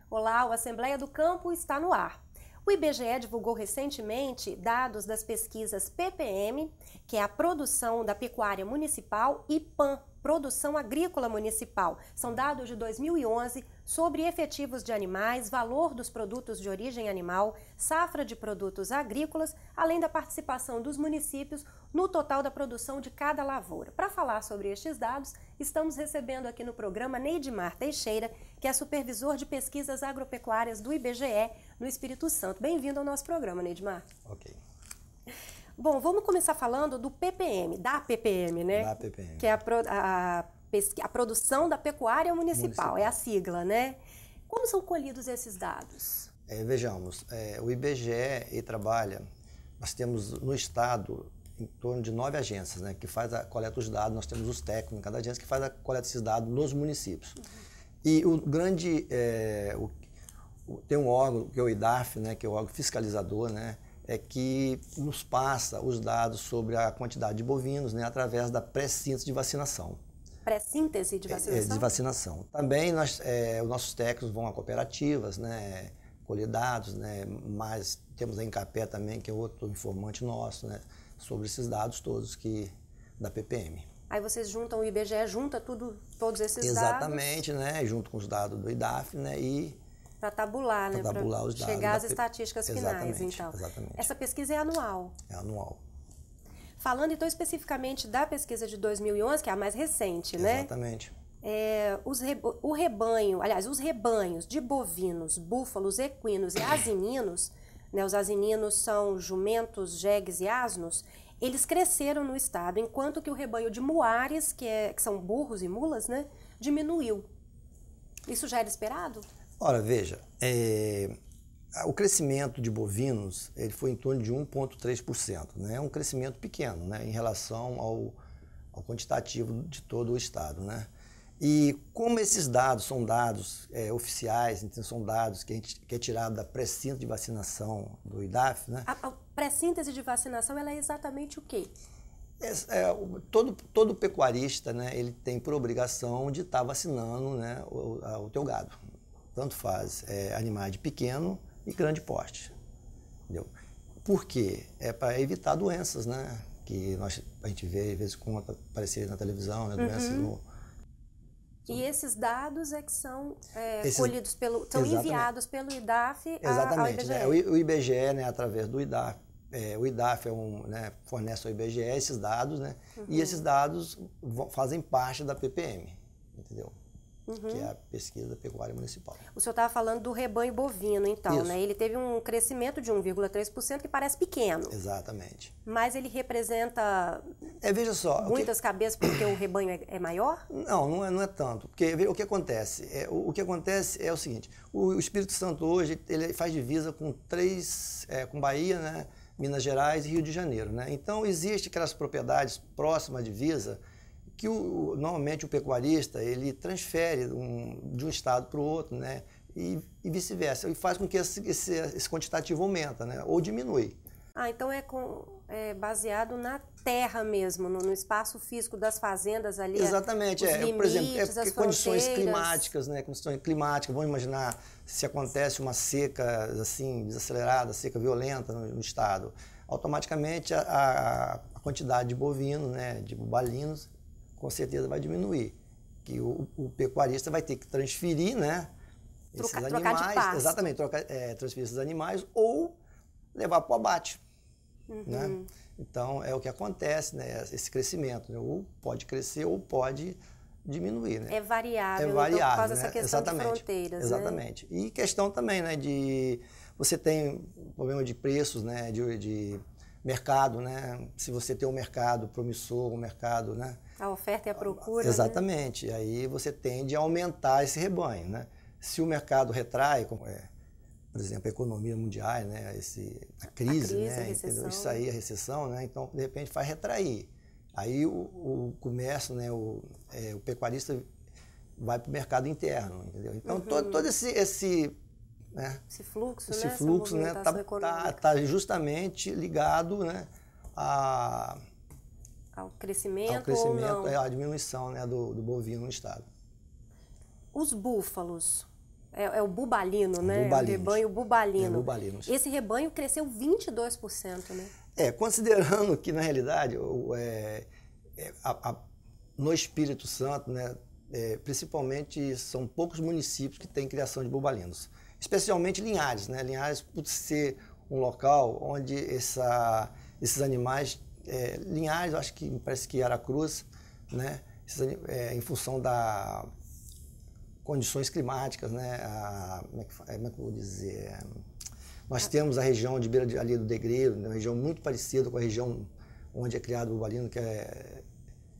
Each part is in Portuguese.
Olá, o Assembleia do Campo está no ar. O IBGE divulgou recentemente dados das pesquisas PPM, que é a Produção da Pecuária Municipal, e PAN, Produção Agrícola Municipal. São dados de 2011 sobre efetivos de animais, valor dos produtos de origem animal, safra de produtos agrícolas, além da participação dos municípios no total da produção de cada lavoura. Para falar sobre estes dados, estamos recebendo aqui no programa Neidmar Teixeira, que é supervisor de pesquisas agropecuárias do IBGE no Espírito Santo. Bem-vindo ao nosso programa, Neidmar. Ok. Bom, vamos começar falando do PPM, da PPM, né? Da PPM. Que é a Produção da Pecuária Municipal, é a sigla, né? Como são colhidos esses dados? Vejamos, o IBGE trabalha, nós temos no estado em torno de 9 agências, né, que faz a coleta dos dados, nós temos os técnicos em cada agência que faz a coleta desses dados nos municípios. E o grande, tem um órgão que é o IDAF, né, que é o órgão fiscalizador, né, que nos passa os dados sobre a quantidade de bovinos, né, através da pré-síntese de vacinação. Pré-síntese de vacinação? De vacinação. Também os nossos técnicos vão a cooperativas, né, colher dados, né, mas temos a Incapé também, que é outro informante nosso, né, sobre esses dados todos da PPM. Aí vocês juntam, o IBGE junta todos esses dados? Exatamente, né, junto com os dados do IDAF, né, para tabular, né? Para tabular os dados. Chegar às estatísticas finais, então. Exatamente. Essa pesquisa é anual? É anual. Falando, então, especificamente da pesquisa de 2011, que é a mais recente, né? Exatamente. O rebanho, aliás, os rebanhos de bovinos, búfalos, equinos e asininos, né, os asininos são jumentos, jegues e asnos, eles cresceram no estado, enquanto que o rebanho de muares, que são burros e mulas, né, diminuiu. Isso já era esperado? Ora, veja, o crescimento de bovinos ele foi em torno de 1,3%, né? É um crescimento pequeno, né, em relação ao quantitativo de todo o estado, né? E como esses dados são dados oficiais, então são dados que é tirado da pré-síntese de vacinação do IDAF, né? A pré-síntese de vacinação ela é exatamente o quê? Todo pecuarista, né, ele tem por obrigação de estar vacinando, né, o teu gado. Tanto faz animais de pequeno e grande porte. Entendeu? Por quê? É para evitar doenças, né? Que a gente vê, às vezes, como aparecer na televisão, né? Doenças E esses dados que são colhidos são enviados pelo IDAF ao IBGE. Né? O IBGE, né, através do IDAF, o IDAF né, fornece ao IBGE esses dados, né? E esses dados fazem parte da PPM, entendeu? Que é a pesquisa da pecuária municipal. O senhor estava falando do rebanho bovino, então, né? Ele teve um crescimento de 1,3%, que parece pequeno. Exatamente. Mas ele representa veja só, muitas cabeças porque o rebanho é maior? Não é tanto. Porque o que acontece? O que acontece é o seguinte, o Espírito Santo hoje ele faz divisa com com Bahia, né, Minas Gerais e Rio de Janeiro, né? Então, existe aquelas propriedades próximas à divisa que normalmente o pecuarista ele transfere de um estado para o outro, né, e vice-versa, e faz com que esse quantitativo aumenta, né, ou diminui. Então é baseado na terra mesmo, no espaço físico das fazendas ali. Exatamente, os limites, por exemplo, as condições climáticas, né, condições climáticas, vamos imaginar se acontece uma seca assim, desacelerada, seca violenta no estado, automaticamente a quantidade de bovinos, né, de bubalinos, com certeza vai diminuir, que o pecuarista vai ter que transferir, né, esses animais, trocar de pasto. Exatamente, transferir esses animais ou levar para o abate, né? Então é o que acontece, né, esse crescimento, né, ou pode crescer ou pode diminuir, né? É variável, então, por causa né? dessa questão Exatamente. de fronteiras, Exatamente. Né? E questão também, né, você tem problema de preços, né, de mercado, né? Se você tem um mercado promissor, um mercado, né? A oferta e a procura. Exatamente. Né? Aí você tende a aumentar esse rebanho, né? Se o mercado retrai, como por exemplo, a economia mundial, né? A crise, né? A recessão. Isso aí, a recessão, né? Então, de repente, faz retrair. Aí o comércio, né? O pecuarista vai para o mercado interno, entendeu? Então, todo esse né? Esse fluxo, esse fluxo, né, tá justamente ligado, né, ao crescimento ou não. à diminuição, né, do bovino no estado. Os búfalos, É o bubalino, né? O rebanho bubalino. Bubalinos. Esse rebanho cresceu 22%, né? Considerando que, na realidade, no Espírito Santo, né, principalmente, são poucos municípios que têm criação de bubalinos. Especialmente Linhares, né? Linhares, por ser um local onde esses animais... Linhares, acho que parece que Aracruz, né? Em função da... condições climáticas, né? Como é que eu vou dizer? Nós temos a região de beira ali do Degreiro, uma região muito parecida com a região onde é criado o bubalino, que é...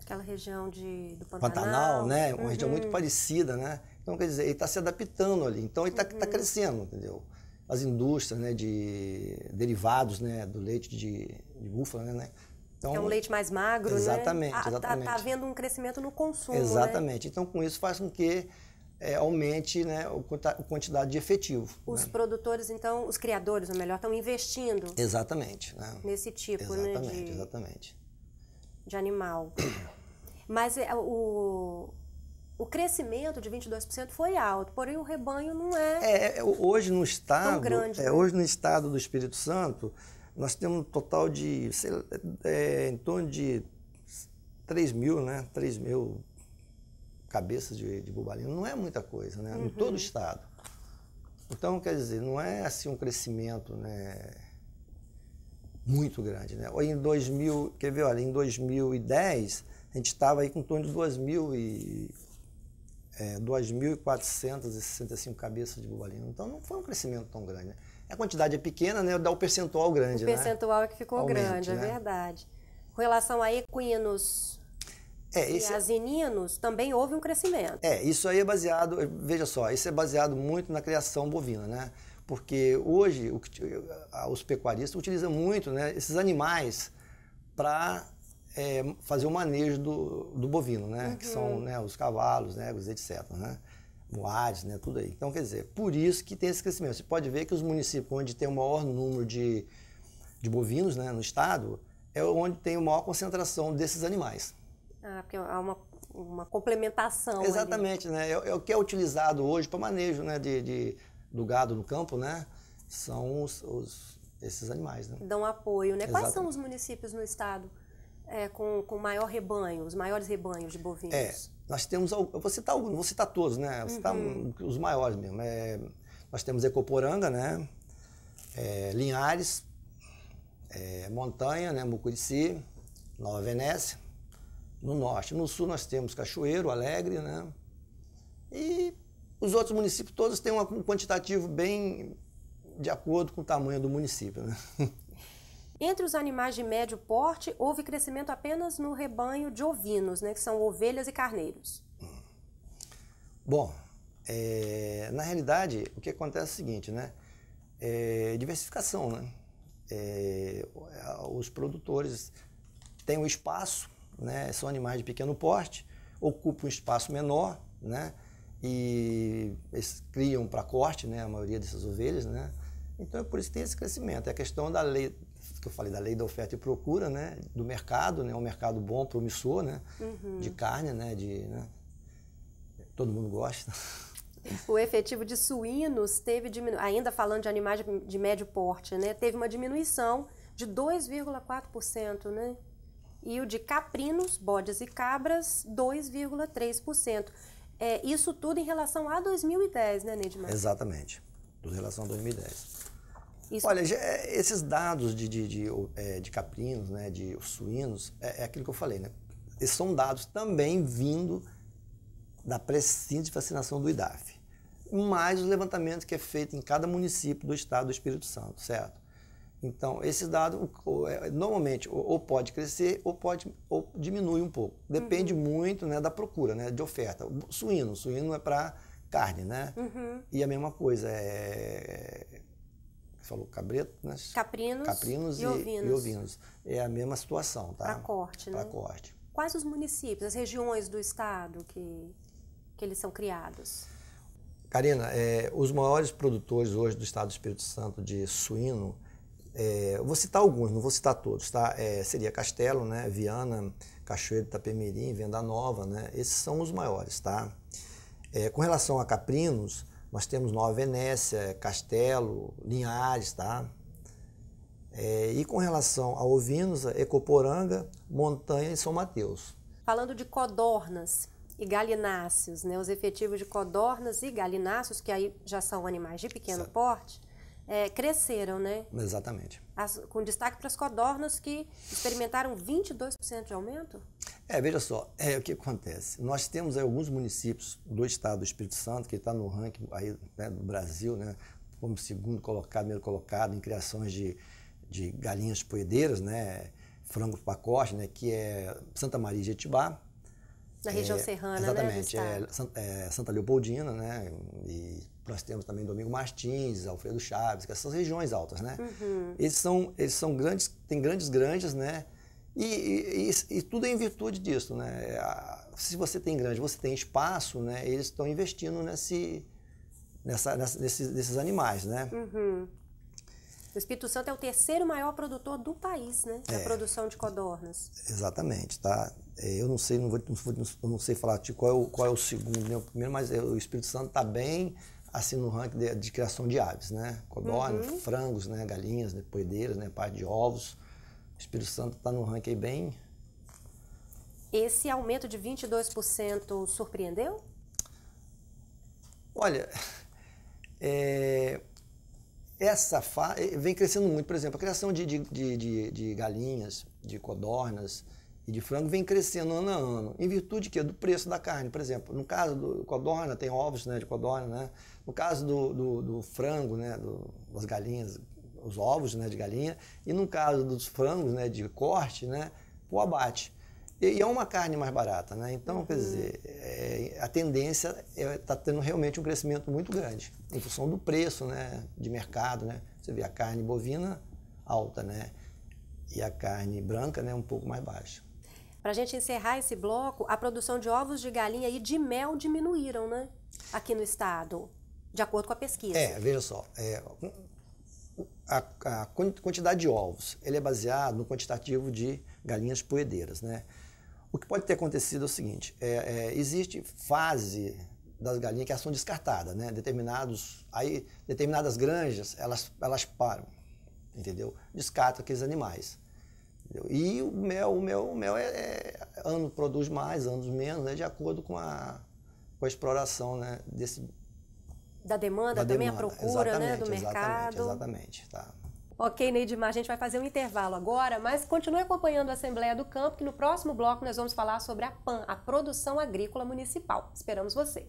Aquela região do Pantanal, né? Uma região muito parecida, né? Então, quer dizer, ele está se adaptando ali. Então, ele está crescendo, entendeu? As indústrias, né, de derivados, né, do leite de búfala, né? Então, é um leite mais magro, exatamente, né? Exatamente. Está havendo um crescimento no consumo, exatamente. Né? Então, com isso, faz com que aumente, né, a quantidade de efetivo. Os né? produtores, então, os criadores, ou melhor, estão investindo exatamente, né? Nesse tipo, exatamente. De animal. Mas o crescimento de 22% foi alto, porém o rebanho não hoje no estado, tão grande. Né? Hoje no estado do Espírito Santo, nós temos um total de, em torno de 3 mil, né? 3 mil cabeças de bubalino. Não é muita coisa, né? Em todo o estado. Então, quer dizer, não é assim um crescimento, né, muito grande, né? Em 2000, quer ver, olha, em 2010, a gente estava aí com em torno de 2.465 cabeças de bubalino. Então, não foi um crescimento tão grande, né? A quantidade é pequena, né? Dá o percentual grande, né? O percentual é que ficou grande, né? É verdade. Com relação a equinos e asininos, também houve um crescimento. Isso aí é baseado, veja só, isso é baseado muito na criação bovina, né? Porque hoje os pecuaristas utilizam muito, né, esses animais para fazer o manejo do bovino, né? Que são, né, os cavalos, né, os etc, né? Moares, né, tudo aí. Então, quer dizer, por isso que tem esse crescimento. Você pode ver que os municípios onde tem o maior número de bovinos, né, no estado, é onde tem a maior concentração desses animais. Porque há uma complementação. Exatamente, ali. Né? É o que é utilizado hoje para manejo, né, do gado no campo, né? São esses animais, né? Dão apoio, né? Exatamente. Quais são os municípios no estado com maior rebanho, os maiores rebanhos de bovinos? Nós temos, eu vou citar alguns, não vou citar todos, né? Vou citar os maiores mesmo. Nós temos Ecoporanga, né? Linhares, Montanha, né? Mucurici, Nova Venécia. No norte. No sul nós temos Cachoeiro, Alegre, né? E os outros municípios todos têm um quantitativo bem de acordo com o tamanho do município, né? Entre os animais de médio porte, houve crescimento apenas no rebanho de ovinos, né? Que são ovelhas e carneiros. Bom, na realidade, o que acontece é o seguinte, né? Diversificação, né? Os produtores têm um espaço, né? São animais de pequeno porte, ocupam um espaço menor, né? E eles criam para corte, né? A maioria dessas ovelhas, né? Então é por isso que tem esse crescimento. É a questão da lei, que eu falei, da lei da oferta e procura, né? Do mercado, né? Um mercado bom, promissor, né? De carne, né? Todo mundo gosta. O efetivo de suínos teve ainda falando de animais de médio porte, né? Teve uma diminuição de 2,4%, né? E o de caprinos, bodes e cabras, 2,3%. Isso tudo em relação a 2010, né, Neidmar? Exatamente, tudo em relação a 2010. Isso... Olha, esses dados de caprinos, né, de suínos, é aquilo que eu falei, né? Esses são dados também vindo da pré-síntese de vacinação do IDAF, mais os levantamentos que é feito em cada município do estado do Espírito Santo, certo? Então, esses dados, normalmente, ou pode crescer ou diminui um pouco. Depende muito, né, da procura, né, de oferta. Suíno é para carne, né? E a mesma coisa, você falou cabreto, né? Caprinos e ovinos. É a mesma situação, tá? Para corte, né? Para corte. Quais os municípios, as regiões do estado que eles são criados? Karina, os maiores produtores hoje do estado do Espírito Santo de suíno, eu vou citar alguns, não vou citar todos, tá? Seria Castelo, né? Viana, Cachoeiro, Itapemirim, Venda Nova, né? Esses são os maiores, tá? Com relação a caprinos, Nós temos Nova Venécia, Castelo, Linhares, tá? E com relação a ovinos, Ecoporanga, Montanha e São Mateus. Falando de codornas e galináceos, né, os efetivos de codornas e galináceos, que aí já são animais de pequeno porte, cresceram, né? Exatamente. Com destaque para as codornas, que experimentaram 22% de aumento? Veja só, o que acontece? Nós temos aí alguns municípios do estado do Espírito Santo, que está no ranking aí, né, do Brasil, né, como segundo colocado, primeiro colocado em criações de galinhas poedeiras, né, frango pacote, né, que é Santa Maria de Jetibá. Na região serrana, exatamente, né, do estado. Santa Leopoldina, né, e nós temos também Domingo Martins, Alfredo Chaves, que são regiões altas, né. Eles são grandes, têm grandes granjas, né, e tudo é em virtude disso, né. Se você tem granja, você tem espaço, né, eles estão investindo nesses animais, né. O Espírito Santo é o terceiro maior produtor do país, né? Da produção de codornas. Exatamente, tá? Eu não sei, eu não sei falar qual é o segundo, né? O primeiro, mas o Espírito Santo está bem assim no ranking de criação de aves, né? Codorna, frangos, né? Galinhas, né? Poedeiras, né? Parte de ovos. O Espírito Santo está no ranking aí bem. Esse aumento de 22% surpreendeu? Olha, essa vem crescendo muito. Por exemplo, a criação de galinhas, de codornas e de frango vem crescendo ano a ano, em virtude do preço da carne. Por exemplo, no caso do codorna, tem ovos, né, de codorna, né? No caso do frango, né, das galinhas, os ovos, né, de galinha, e no caso dos frangos, né, de corte, né, o abate. E é uma carne mais barata, né? Então, quer dizer, a tendência está tendo realmente um crescimento muito grande, em função do preço, né, de mercado, né? Você vê a carne bovina alta, né? E a carne branca, né, um pouco mais baixa. Para a gente encerrar esse bloco, a produção de ovos de galinha e de mel diminuíram, né? Aqui no estado, de acordo com a pesquisa. Veja só, a quantidade de ovos, ele é baseado no quantitativo de galinhas poedeiras, né? O que pode ter acontecido é o seguinte, existe fase das galinhas que elas são descartadas, né? Determinadas granjas, elas param, entendeu? Descartam aqueles animais. Entendeu? E o mel ano produz mais, anos menos, né? De acordo com a exploração, né? Da demanda, também a procura, né? Do mercado. Exatamente, tá. Ok, Neidimar, a gente vai fazer um intervalo agora, mas continue acompanhando a Assembleia do Campo, que no próximo bloco nós vamos falar sobre a PAN, a Produção Agrícola Municipal. Esperamos você!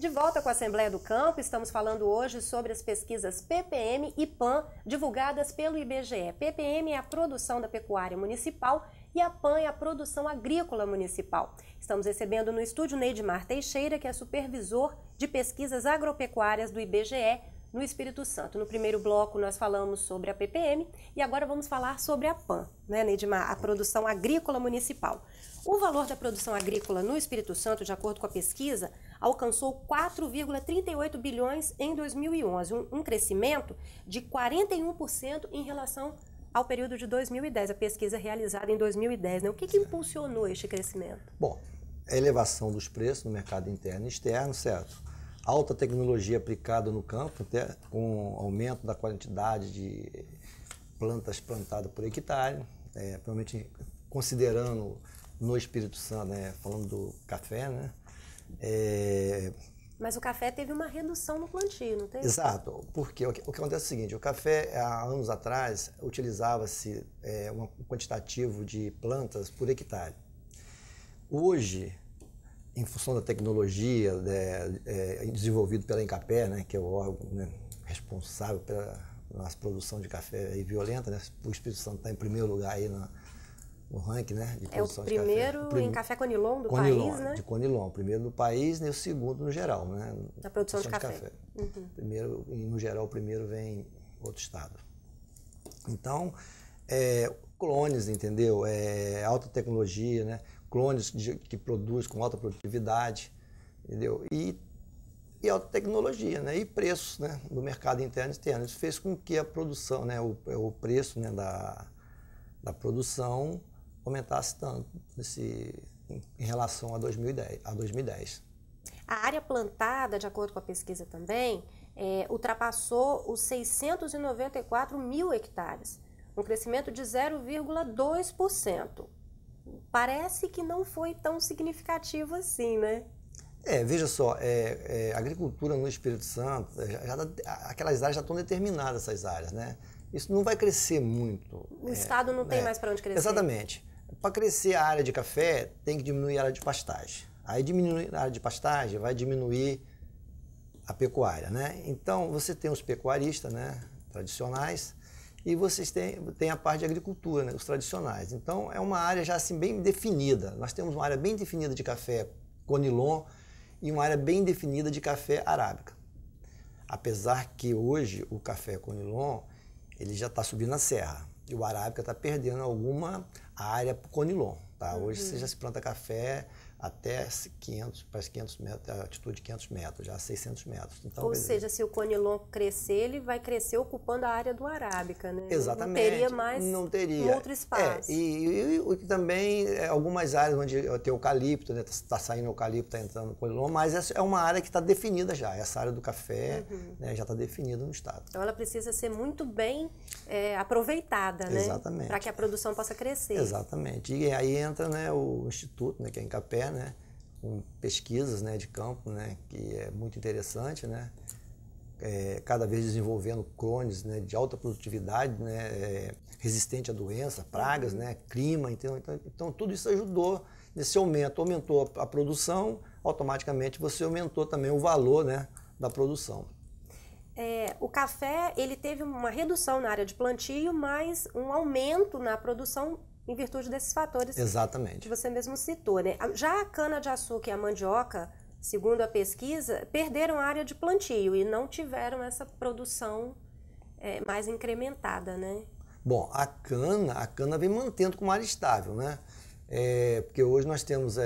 De volta com a Assembleia do Campo, estamos falando hoje sobre as pesquisas PPM e PAN divulgadas pelo IBGE. PPM é a produção da pecuária municipal e a PAN é a produção agrícola municipal. Estamos recebendo no estúdio Neidimar Teixeira, que é supervisor de pesquisas agropecuárias do IBGE no Espírito Santo. No primeiro bloco nós falamos sobre a PPM e agora vamos falar sobre a PAN, né, Neidimar? A produção agrícola municipal. O valor da produção agrícola no Espírito Santo, de acordo com a pesquisa, alcançou 4,38 bilhões em 2011, um crescimento de 41% em relação ao período de 2010, a pesquisa realizada em 2010. Né? O que impulsionou este crescimento? Bom, a elevação dos preços no mercado interno e externo, certo? Alta tecnologia aplicada no campo, com aumento da quantidade de plantas plantadas por hectare, provavelmente considerando no Espírito Santo, né, falando do café, né? Mas o café teve uma redução no plantio, não teve? Exato, porque o que acontece é o seguinte, o café, há anos atrás, utilizava-se um quantitativo de plantas por hectare. Hoje, em função da tecnologia desenvolvida pela Incapé, né, que é o órgão, né, responsável pela nossa produção de café violenta, né, o Espírito Santo está em primeiro lugar aí no ranking, né, de produção de café. É o primeiro em café conilon do país, né? De conilon, o primeiro do país e o segundo no geral, né? Na produção de café. Primeiro, e no geral, o primeiro vem outro estado. Então, clones, entendeu? Alta tecnologia, né? Clones que produz com alta produtividade, entendeu? E e alta tecnologia, né? E preços, né? Do mercado interno e externo. Isso fez com que a produção, né? O preço, né? da produção aumentasse tanto em relação a 2010. A área plantada, de acordo com a pesquisa também, ultrapassou os 694 mil hectares, um crescimento de 0,2%. Parece que não foi tão significativo assim, né? Veja só, a agricultura no Espírito Santo, aquelas áreas já estão determinadas, essas áreas, né? Isso não vai crescer muito. O estado não tem mais para onde crescer. Exatamente. Para crescer a área de café, tem que diminuir a área de pastagem. Aí diminuir a área de pastagem vai diminuir a pecuária, né? Então, você tem os pecuaristas, né, tradicionais, e vocês têm a parte de agricultura, né, os tradicionais. Então, é uma área já assim bem definida. Nós temos uma área bem definida de café conilon e uma área bem definida de café arábica. Apesar que hoje o café conilon ele já está subindo a serra e o arábica está perdendo alguma área para o conilon. Tá? Hoje você já se planta café até 500 metros, a altitude de 500 metros, já 600 metros. Então, ou seja, se o conilon crescer, ele vai crescer ocupando a área do arábica, né? Exatamente. Não teria mais um outro espaço. E também algumas áreas onde tem eucalipto, né? Está saindo eucalipto, está entrando conilon, mas essa é uma área que está definida já. Essa área do café né, já está definida no estado. Então ela precisa ser muito bem aproveitada, né? Exatamente. Para que a produção possa crescer. Exatamente. E aí entra, né, o Instituto, né, que é em Capé, né, com pesquisas, né, de campo, né, que é muito interessante, né, cada vez desenvolvendo clones, né, de alta produtividade, né, resistente a doença, pragas, né, clima, então tudo isso ajudou nesse aumento, aumentou a produção, automaticamente você aumentou também o valor, né, da produção. O café ele teve uma redução na área de plantio, mas um aumento na produção em virtude desses fatores Exatamente. que você mesmo citou, né? Já a cana-de-açúcar e a mandioca, segundo a pesquisa, perderam a área de plantio e não tiveram essa produção mais incrementada, né? Bom, a cana vem mantendo como área estável, né? Porque hoje nós temos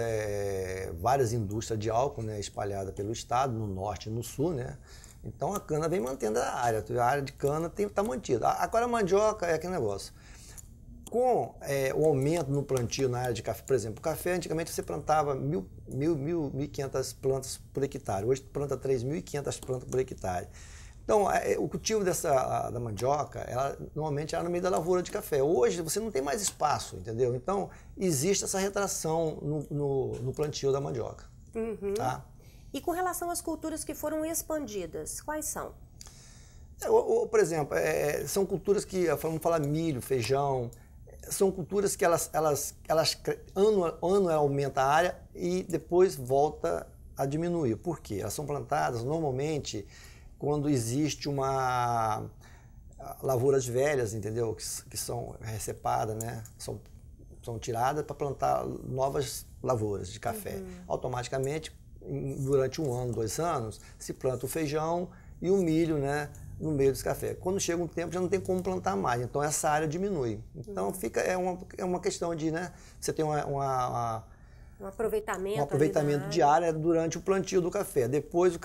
várias indústrias de álcool, né, espalhadas pelo estado, no norte e no sul, né? Então a cana vem mantendo a área de cana está mantida. Agora a mandioca é aquele negócio. Com o aumento no plantio na área de café, por exemplo, o café antigamente você plantava 1.500 plantas por hectare, hoje planta 3.500 plantas por hectare. Então, o cultivo da mandioca, ela normalmente era no meio da lavoura de café. Hoje você não tem mais espaço, entendeu? Então, existe essa retração no plantio da mandioca. Tá? E com relação às culturas que foram expandidas, quais são? Por exemplo, são culturas que, vamos falar milho, feijão, são culturas que elas ano aumenta a área e depois volta a diminuir. Por quê? Elas são plantadas normalmente quando existe uma lavouras velhas, entendeu? Que são recepadas, né? São tiradas para plantar novas lavouras de café. Automaticamente, durante 1 ano, 2 anos, se planta o feijão e o milho, né, no meio desse café. Quando chega um tempo, já não tem como plantar mais, então essa área diminui. Então é uma questão de, né, você tem um aproveitamento de área durante o plantio do café. Depois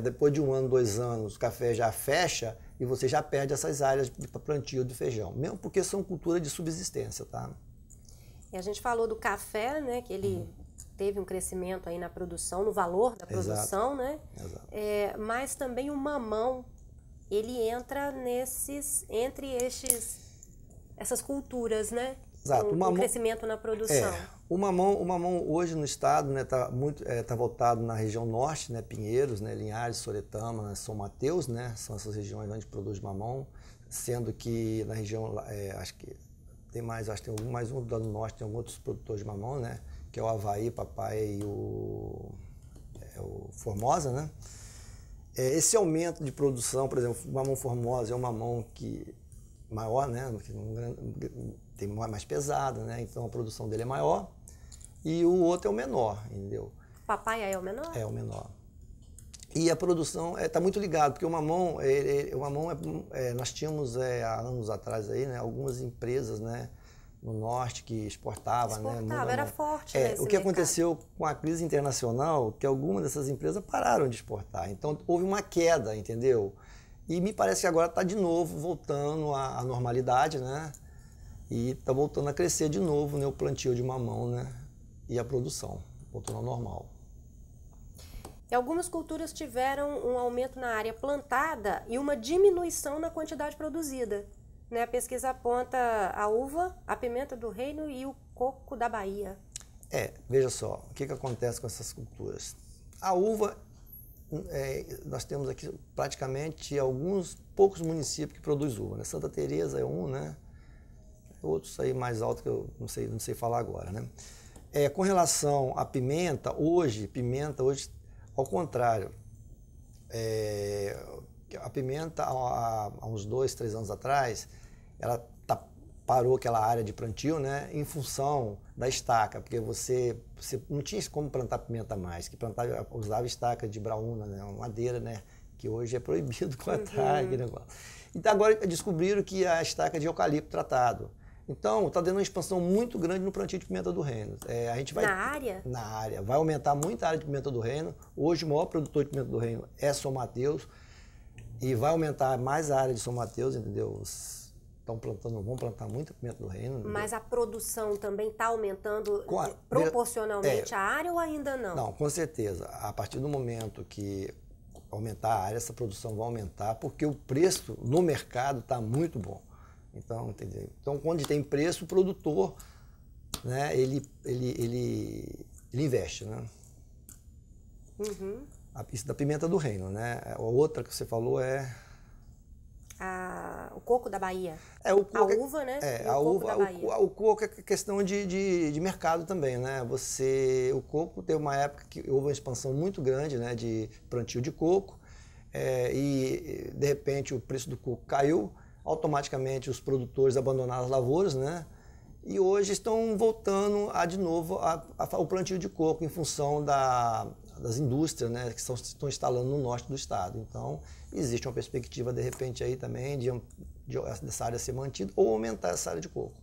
depois de 1 ano, 2 anos, o café já fecha e você já perde essas áreas para plantio do feijão, mesmo porque são culturas de subsistência, tá? E a gente falou do café, né, que ele teve um crescimento aí na produção, no valor da produção, né? Exato. Mas também o mamão, ele entra entre essas culturas, né? Exato. O crescimento na produção. O mamão hoje no estado, né, tá voltado na região norte, né, Pinheiros, né, Linhares, Soretama, né, São Mateus, né, são essas regiões onde produz mamão, sendo que na região, acho que tem mais um do norte, tem outros produtores de mamão, né, que é o Avaí, Papai e o Formosa, né. Esse aumento de produção, por exemplo, o mamão Formosa é um mamão maior, né, tem mais pesado, né, então a produção dele é maior, e o outro é o menor, entendeu? Papai é o menor? É o menor. E a produção está muito ligado, porque o mamão, nós tínhamos há anos atrás aí, né, algumas empresas, né, no norte que exportava, né? Era forte o nesse que mercado. aconteceu com a crise internacional, que algumas dessas empresas pararam de exportar. Então, houve uma queda, entendeu? E me parece que agora está de novo voltando à normalidade, né? E está voltando a crescer de novo, né, o plantio de mamão, né? E a produção, voltando ao normal. E algumas culturas tiveram um aumento na área plantada e uma diminuição na quantidade produzida. Né? A pesquisa aponta a uva, a pimenta do reino e o coco da Bahia. Veja só, o que acontece com essas culturas? A uva, nós temos aqui praticamente alguns poucos municípios que produzem uva, né? Santa Teresa é um, né? Outros aí mais alto que eu não sei falar agora, né? Com relação à pimenta, hoje, ao contrário, a pimenta há uns 2, 3 anos atrás, ela parou aquela área de plantio, né, em função da estaca, porque você não tinha como plantar pimenta mais, que usava estaca de braúna, né, uma madeira, né, que hoje é proibido plantar. Aquele negócio. Então agora descobriram que a estaca de eucalipto tratado. Então está dando uma expansão muito grande no plantio de pimenta do reino. A gente vai, na área? Na área. Vai aumentar muito a área de pimenta do reino. Hoje o maior produtor de pimenta do reino é São Mateus. E vai aumentar mais a área de São Mateus, entendeu? Vão plantar muita pimenta do reino. Entendeu? Mas a produção também está aumentando proporcionalmente à área ou ainda não? Não, com certeza. A partir do momento que aumentar a área, essa produção vai aumentar, porque o preço no mercado está muito bom. Então, entendeu? Então, quando tem preço, o produtor, né, ele investe, né? Isso da pimenta do reino, né? A outra que você falou é... O coco da Bahia. A uva, né? O coco é questão de mercado também, né? O coco teve uma época que houve uma expansão muito grande, né, de plantio de coco, e de repente o preço do coco caiu, automaticamente os produtores abandonaram as lavouras, né? E hoje estão voltando de novo ao plantio de coco em função das indústrias, né, que estão instalando no norte do estado. Então, existe uma perspectiva, de repente, aí também dessa área ser mantida ou aumentar essa área de coco.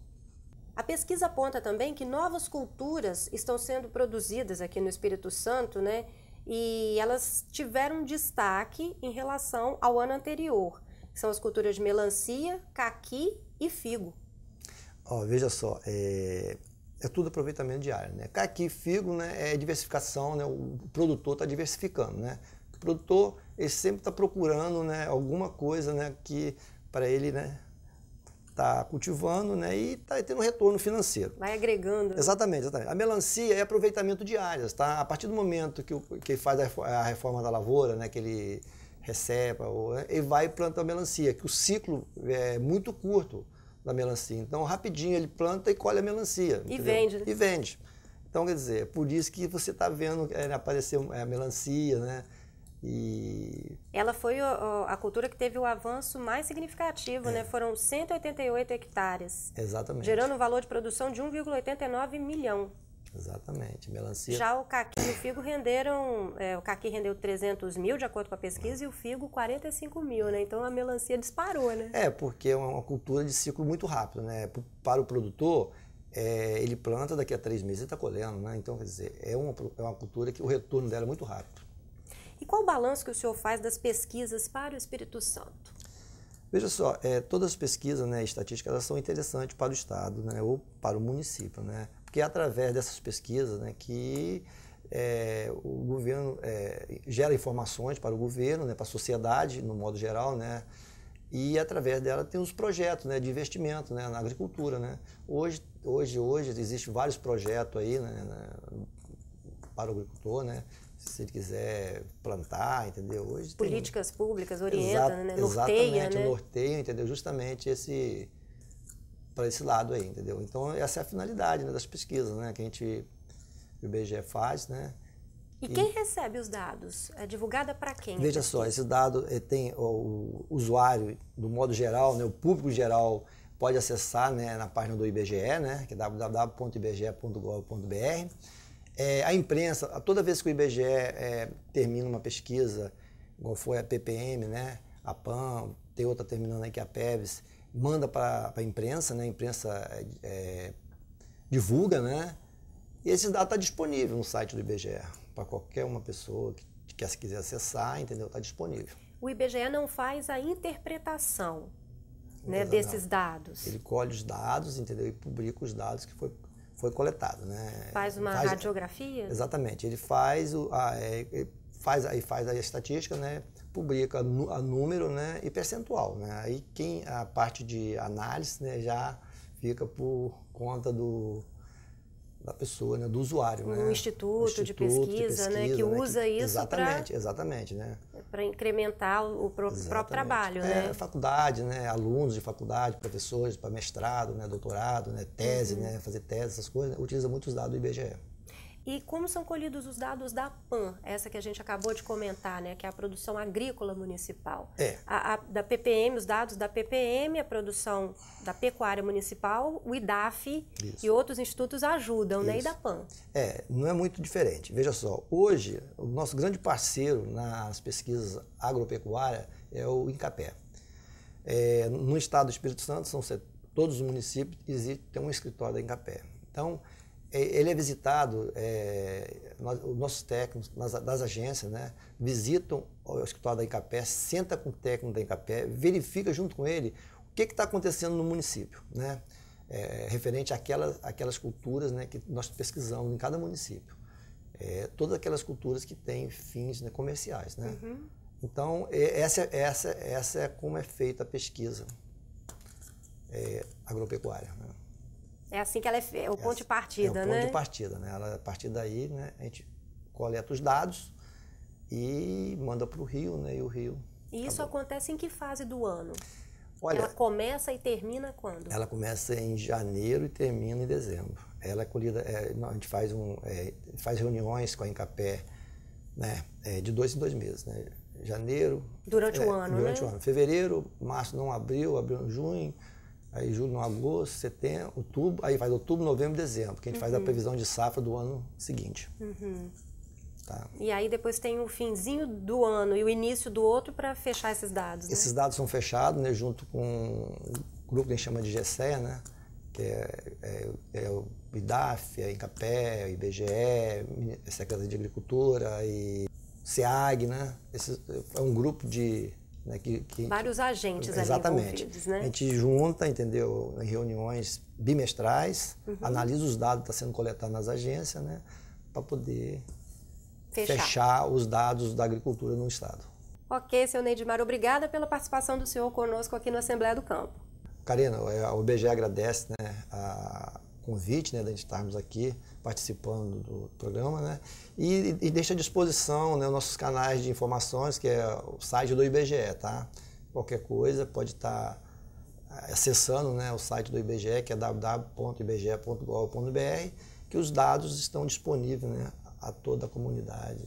A pesquisa aponta também que novas culturas estão sendo produzidas aqui no Espírito Santo, né? E elas tiveram destaque em relação ao ano anterior. São as culturas de melancia, caqui e figo. Veja só, é tudo aproveitamento de área, né? Caqui e figo, né, é diversificação, né? O produtor está diversificando, né? O produtor, ele sempre está procurando, né, alguma coisa, né, que para ele, né, tá cultivando, né, e está tendo um retorno financeiro. Vai agregando. Exatamente, exatamente. A melancia é aproveitamento de áreas, tá? A partir do momento que faz a reforma da lavoura, né, que ele recebe, ele vai e planta a melancia, que o ciclo é muito curto da melancia. Então, rapidinho ele planta e colhe a melancia. E vende. E vende. Então, quer dizer, é por isso que você está vendo aparecer a melancia, né? E... Ela foi a cultura que teve o avanço mais significativo, né? Foram 188 hectares. Exatamente. Gerando um valor de produção de 1,89 milhão. Exatamente, melancia. Já o caqui e o figo renderam, o caqui rendeu 300 mil, de acordo com a pesquisa, e o figo 45 mil, né? Então a melancia disparou, né? Porque é uma cultura de ciclo muito rápido, né? Para o produtor, ele planta, daqui a 3 meses ele está colhendo, né? Então, quer dizer, é uma cultura que o retorno dela é muito rápido. E qual o balanço que o senhor faz das pesquisas para o Espírito Santo? Veja só, todas as pesquisas, né, estatísticas, elas são interessantes para o Estado, né, ou para o município, né? Porque é através dessas pesquisas, né, que o governo gera informações para o governo, né, para a sociedade, no modo geral, né, e através dela tem os projetos, né, de investimento, né, na agricultura. Né. Hoje existem vários projetos aí, né, para o agricultor, né, se ele quiser plantar, entendeu? Hoje políticas públicas orientam, né, norteia, né? Norteia, entendeu? Justamente para esse lado aí, entendeu? Então, essa é a finalidade, né, das pesquisas, né, que o IBGE faz, né? E quem recebe os dados? É divulgada para quem? Veja só, esse dado tem o usuário, do modo geral, né, o público geral pode acessar, né, na página do IBGE, né, que é www.ibge.gov.br. A imprensa, toda vez que o IBGE termina uma pesquisa, igual foi a PPM, né, a PAN, tem outra terminando aí que é a PEVS, manda para a imprensa, né? A imprensa divulga, né? E esse dado está disponível no site do IBGE, para qualquer uma pessoa que quiser acessar, entendeu? Está disponível. O IBGE não faz a interpretação, né, desses dados? Ele colhe os dados, entendeu? E publica os dados que foi coletado, né? Faz uma radiografia? Exatamente. Ele faz a estatística, né? Publica a número, né? E percentual, né? Aí a parte de análise, né? Já fica por conta da pessoa, né? Do usuário, né? Um instituto de pesquisa, né? Que usa isso para... Exatamente, né? Para incrementar o próprio trabalho, né? Faculdade, né? Alunos de faculdade, professores para mestrado, né? Doutorado, né? Tese, né? Fazer tese, essas coisas, né? Utiliza muitos dados do IBGE. E como são colhidos os dados da PAN, essa que a gente acabou de comentar, né, que é a produção agrícola municipal? Da PPM, os dados da PPM, a produção da pecuária municipal, o IDAF e outros institutos ajudam, né, e da PAN? Não é muito diferente. Veja só, hoje o nosso grande parceiro nas pesquisas agropecuárias é o INCAPé. No estado do Espírito Santo, todos os municípios tem um escritório da INCAPé. Então, ele é visitado, os nossos técnicos das agências, né, visitam o escritório da INCAPé, senta com o técnico da INCAPé, verifica junto com ele o que está acontecendo no município, né, referente àquelas culturas, né, que nós pesquisamos em cada município. Todas aquelas culturas que têm fins, né, comerciais. Né? Uhum. Então, essa é como é feita a pesquisa agropecuária. Né? É assim que ela é o ponto de partida, né? É o ponto de partida, né? A partir daí, né, a gente coleta os dados e manda para o Rio, né? E o Rio... E isso acontece em que fase do ano? Olha, ela começa e termina quando? Ela começa em janeiro e termina em dezembro. Ela é colhida... a gente faz reuniões com a INCAPé, né? De 2 em 2 meses, né? Janeiro... Durante o ano, Durante o ano. Fevereiro, março não abril, abril em junho... Aí julho, agosto, setembro, outubro, aí faz outubro, novembro, dezembro, que a gente faz a previsão de safra do ano seguinte. Uhum. Tá? E aí depois tem o finzinho do ano e o início do outro para fechar esses dados, né? Esses dados são fechados, né, junto com um grupo que a gente chama de GCE, né, que é o IDAF, a INCAPé, o IBGE, a Secretaria de Agricultura e SEAG, né? Esse é um grupo de... Né, vários agentes ali envolvidos, né? A gente junta, entendeu, em reuniões bimestrais, analisa os dados que estão sendo coletados nas agências, né, para poder fechar os dados da agricultura no estado. Ok, seu Neidmar, obrigada pela participação do senhor conosco aqui na Assembleia do Campo. Karina, o IBGE agradece, né, o convite, né, de estarmos aqui participando do programa, né, e deixa à disposição, né, os nossos canais de informações, que é o site do IBGE, tá? Qualquer coisa pode estar acessando, né, o site do IBGE, que é www.ibge.gov.br, que os dados estão disponíveis, né, a toda a comunidade.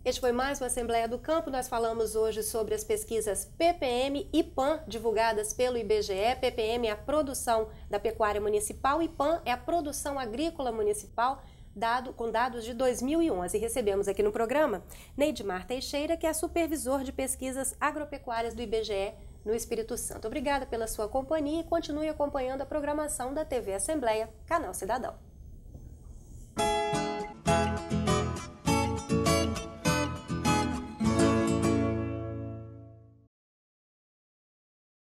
Este foi mais uma Assembleia do Campo. Nós falamos hoje sobre as pesquisas PPM e PAN, divulgadas pelo IBGE. PPM é a produção da pecuária municipal e PAN é a produção agrícola municipal, com dados de 2011. Recebemos aqui no programa Neidmar Teixeira, que é supervisor de pesquisas agropecuárias do IBGE no Espírito Santo. Obrigada pela sua companhia e continue acompanhando a programação da TV Assembleia, Canal Cidadão.